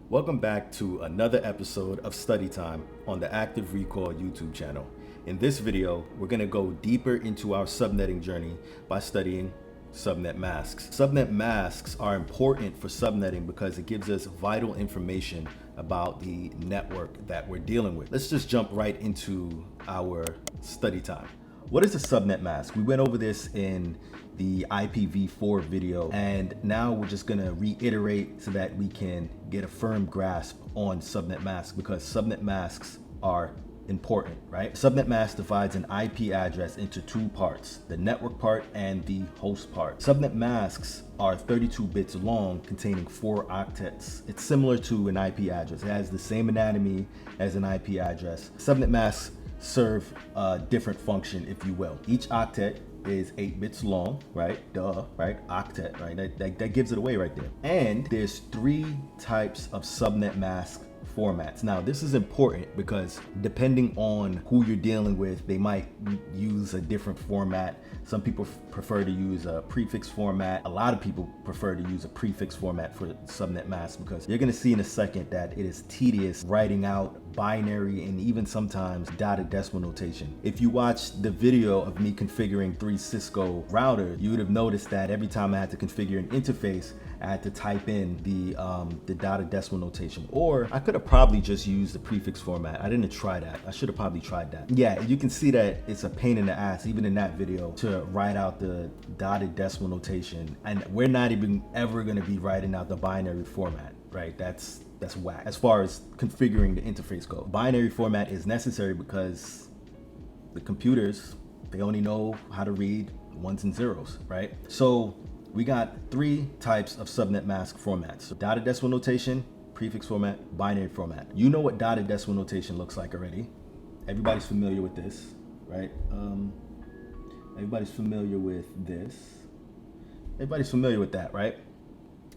Welcome back to another episode of Study Time on the Active Recall YouTube channel. In this video, we're going to go deeper into our subnetting journey by studying subnet masks. Subnet masks are important for subnetting because it gives us vital information about the network that we're dealing with. Let's just jump right into our study time. What is a subnet mask? We went over this in the IPv4 video, and now we're just gonna reiterate so that we can get a firm grasp on subnet masks, because subnet masks are important, right? Subnet mask divides an IP address into two parts, the network part and the host part. Subnet masks are 32 bits long, containing 4 octets. It's similar to an IP address. It has the same anatomy as an IP address. Subnet masks serve a different function, if you will. Each octet is 8 bits long, right? Duh, right? Octet, right? That gives it away right there. And there's 3 types of subnet mask formats. Now, this is important because depending on who you're dealing with, they might use a different format. Some people prefer to use a prefix format. A lot of people prefer to use a prefix format for subnet mask because you're going to see in a second that it is tedious writing out binary and even sometimes dotted decimal notation. If you watch the video of me configuring 3 Cisco routers, you would have noticed that every time I had to configure an interface, I had to type in the dotted decimal notation, or I could have probably just used the prefix format. I didn't try that. I should have probably tried that. Yeah, you can see that it's a pain in the ass, even in that video, to write out the dotted decimal notation. And we're not even ever gonna be writing out the binary format, right? That's whack. As far as configuring the interface goes, binary format is necessary because the computers, they only know how to read ones and zeros, right? So we got 3 types of subnet mask formats: so dotted decimal notation, prefix format, binary format. You know what dotted decimal notation looks like already. Everybody's familiar with this, right? Everybody's familiar with this. Everybody's familiar with that, right?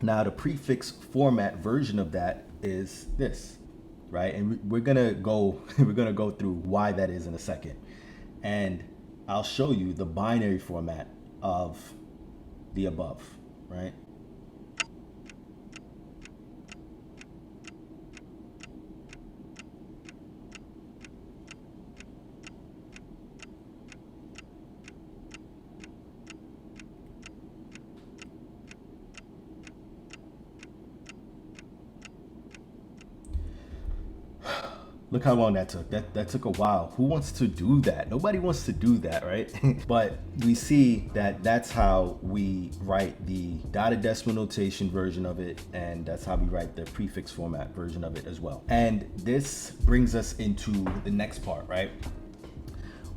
Now the prefix format version of that is this, right? And we're gonna go through why that is in a second. And I'll show you the binary format of the above, right? Look how long that took. That took a while. Who wants to do that? Nobody wants to do that, right? But we see that that's how we write the dotted decimal notation version of it, and that's how we write the prefix format version of it as well. And this brings us into the next part, right?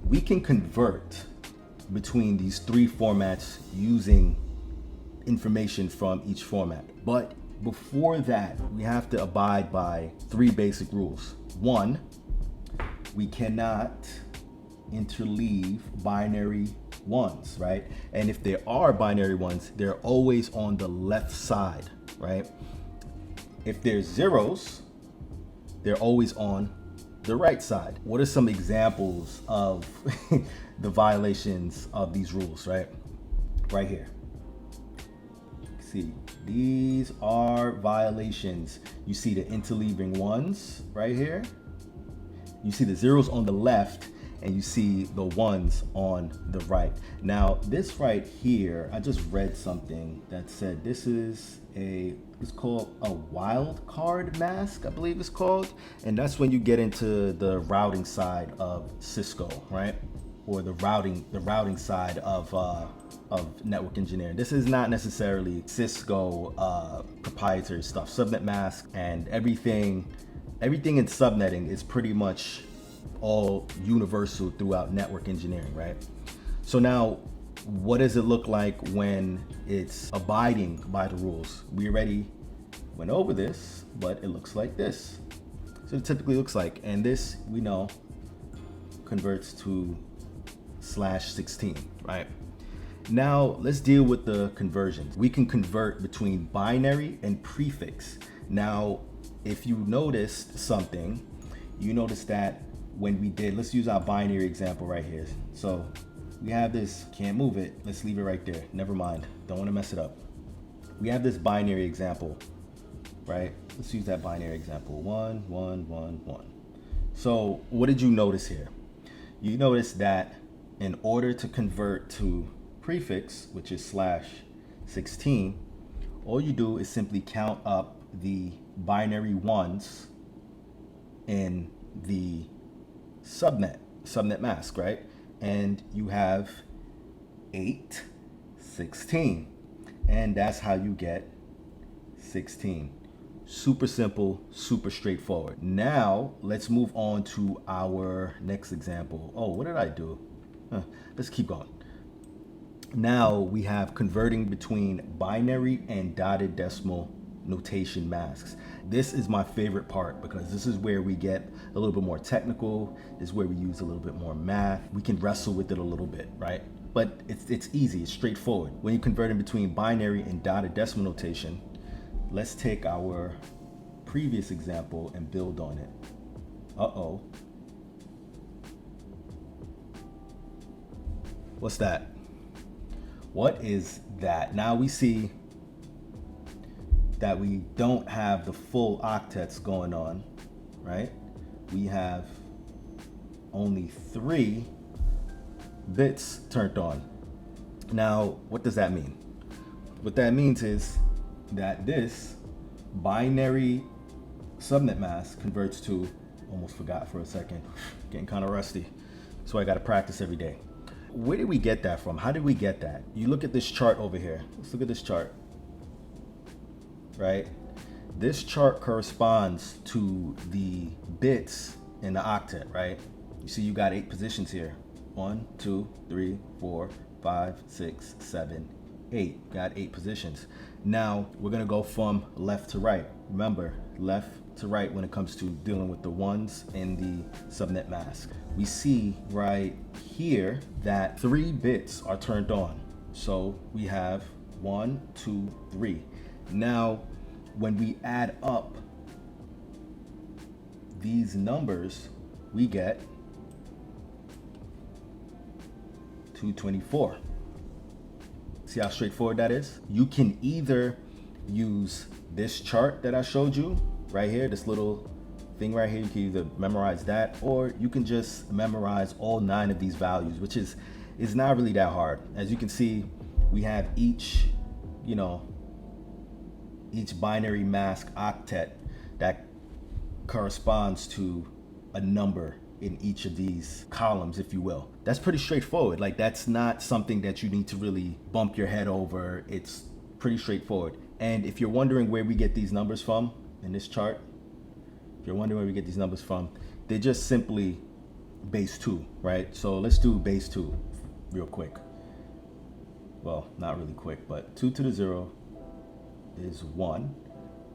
We can convert between these 3 formats using information from each format. But before that, we have to abide by 3 basic rules. 1, we cannot interleave binary ones, right? And if there are binary ones, they're always on the left side, right? If there's zeros, they're always on the right side. What are some examples of the violations of these rules, right? Right here. See, these are violations. You see the interleaving ones right here. You see the zeros on the left, and you see the ones on the right. Now, this right here, I just read something that said this is it's called a wildcard mask, I believe it's called. And that's when you get into the routing side of Cisco, right? Or the routing side of network engineering. This is not necessarily Cisco proprietary stuff. Subnet mask and everything in subnetting is pretty much all universal throughout network engineering, right? So now, what does it look like when it's abiding by the rules? We already went over this, but it looks like this. So it typically looks like, and this, we know, converts to /16, right? Now let's deal with the conversions. We can convert between binary and prefix. Now, if you noticed something, you noticed that when we did, let's use our binary example right here. So we have this, can't move it. Let's leave it right there. Never mind. Don't want to mess it up. We have this binary example right? Let's use that binary example, 1, 1, 1, 1. So what did you notice here? You notice that in order to convert to prefix, which is /16, all you do is simply count up the binary ones in the subnet mask, right? And you have 8, 16. And that's how you get 16. Super simple, super straightforward. Now, let's move on to our next example. Oh, what did I do? Let's keep going. Now we have converting between binary and dotted decimal notation masks. This is my favorite part because this is where we get a little bit more technical. This is where we use a little bit more math. We can wrestle with it a little bit, right? But it's easy, it's straightforward. When you're converting between binary and dotted decimal notation, let's take our previous example and build on it. Uh-oh. What's that? What is that? Now we see that we don't have the full octets going on, right? We have only 3 bits turned on. Now, what does that mean? What that means is that this binary subnet mask converts to, almost forgot for a second, getting kind of rusty, so I got to practice every day. Where did we get that from? How did we get that? You look at this chart over here. Let's look at this chart, right? This chart corresponds to the bits in the octet, right? You see you got 8 positions here. 1, 2, 3, 4, 5, 6, 7, 8. Got 8 positions. Now we're gonna go from left to right. Remember, left to right when it comes to dealing with the ones in the subnet mask. We see right here that 3 bits are turned on. So we have 1, 2, 3. Now, when we add up these numbers, we get 224. See how straightforward that is? You can either use this chart that I showed you right here, this little thing right here. You can either memorize that, or you can just memorize all 9 of these values, which is not really that hard. As you can see, we have each binary mask octet that corresponds to a number in each of these columns, if you will. That's pretty straightforward. Like, that's not something that you need to really bump your head over. It's pretty straightforward. And if you're wondering where we get these numbers from in this chart, they're just simply base 2, right? So let's do base 2 real quick. Well, not really quick, but 2 to the 0 is 1.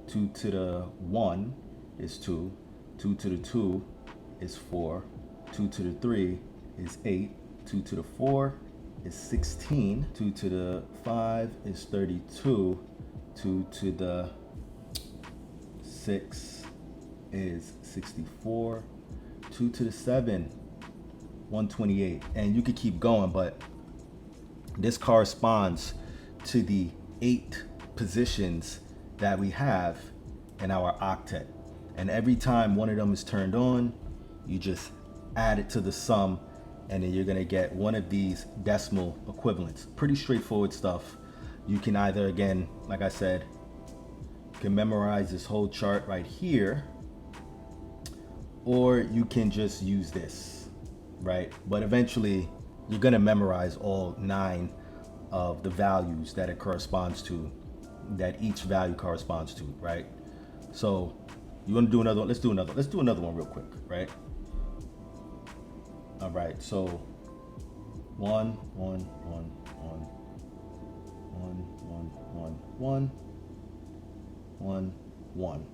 2 to the 1 is 2. 2 to the 2 is 4. 2 to the 3 is 8. 2 to the 4 is 16. 2 to the 5 is 32. 2 to the 6 is 64. 2 to the 7, 128. And you could keep going, but this corresponds to the 8 positions that we have in our octet. And every time one of them is turned on, you just add it to the sum, and then you're gonna get one of these decimal equivalents. Pretty straightforward stuff. You can either, again, like I said, you can memorize this whole chart right here, or you can just use this, right? But eventually, you're gonna memorize all 9 of the values that it corresponds to, that each value corresponds to, right? So you want to do another one? Let's do another one real quick, right? All right, so 1, 1, 1, 1, 1, 1, 1, 1, 1.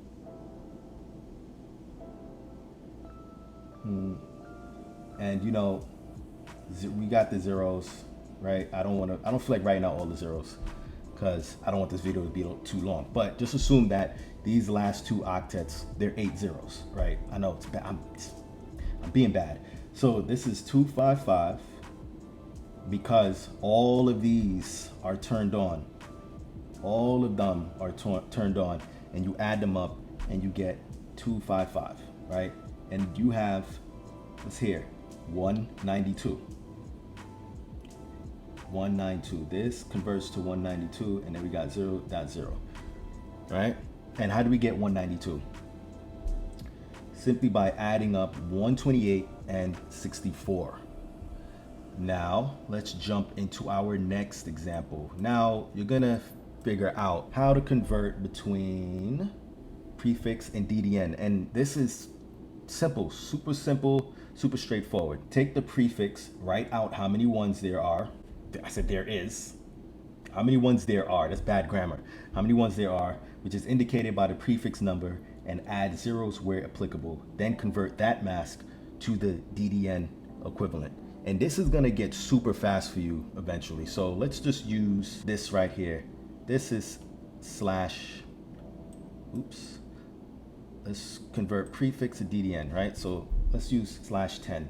And we got the zeros, right? I don't feel like writing out all the zeros because I don't want this video to be too long, but just assume that these last 2 octets, they're 8 zeros, right? I know it's bad. I'm being bad. So this is 255 because all of these are turned on. All of them are turned on. and you add them up and you get 255, right? And you have, what's here, 192. 192. This converts to 192, and then we got 0.0, right? And how do we get 192? Simply by adding up 128 and 64. Now, let's jump into our next example. Now, you're gonna figure out how to convert between prefix and DDN. And this is simple, super straightforward. Take the prefix, write out how many ones there are. I said there is. How many ones there are, that's bad grammar. How many ones there are, which is indicated by the prefix number, and add zeros where applicable. Then convert that mask to the DDN equivalent. And this is gonna get super fast for you eventually. So let's just use this right here. This is let's convert prefix to DDN, right? So let's use /10.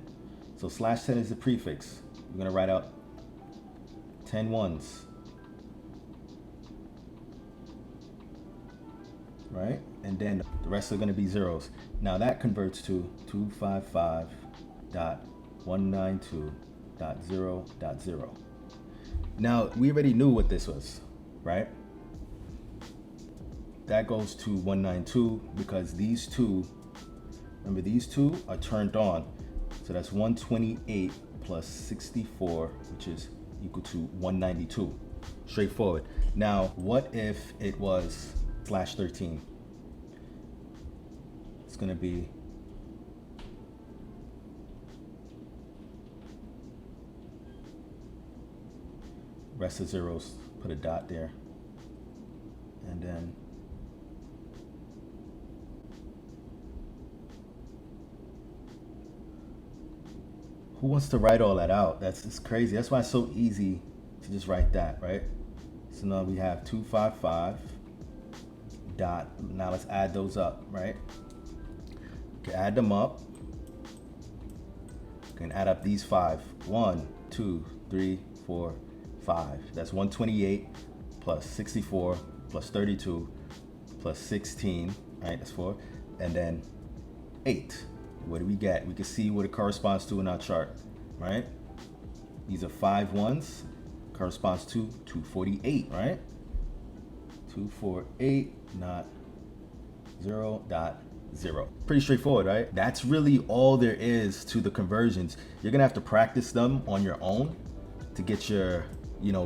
So /10 is the prefix. We're gonna write out 10 ones, right? And then the rest are gonna be zeros. Now that converts to 255.192.0.0. Now we already knew what this was, right? That goes to 192 because these two, remember these two are turned on. So that's 128 plus 64, which is equal to 192. Straightforward. Now, what if it was /13? It's gonna be rest of zeros, put a dot there, and then who wants to write all that out? It's crazy. That's why it's so easy to just write that, right? So now we have 255 dot. Now let's add those up, right? You can add them up. You can add up these 5. 1, 2, 3, 4, 5. That's 128 plus 64 plus 32 plus 16, right? That's 4. And then 8. What do we get? We can see what it corresponds to in our chart, right? These are 5 ones, corresponds to 248, right? 248, not 0.0. Pretty straightforward, right? That's really all there is to the conversions. You're gonna have to practice them on your own to get your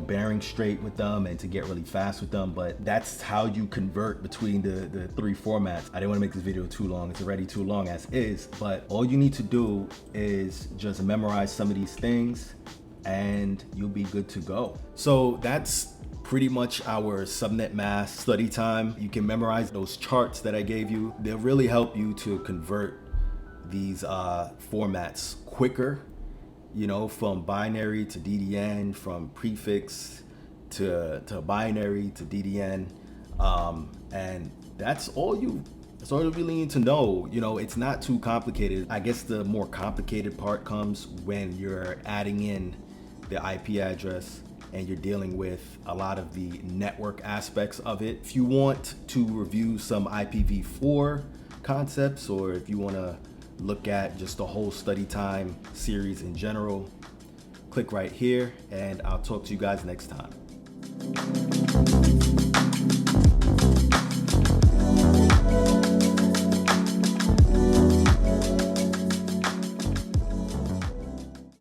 bearing straight with them and to get really fast with them, but that's how you convert between the 3 formats. I didn't want to make this video too long. It's already too long as is, but all you need to do is just memorize some of these things and you'll be good to go. So that's pretty much our Subnet Mask study time. You can memorize those charts that I gave you. They'll really help you to convert these formats quicker, from binary to DDN, from prefix to binary to DDN, and that's all you really need to know. It's not too complicated. I guess the more complicated part comes when you're adding in the IP address and you're dealing with a lot of the network aspects of it. If you want to review some IPv4 concepts, or if you want to look at just the whole study time series in general, click right here, and I'll talk to you guys next time.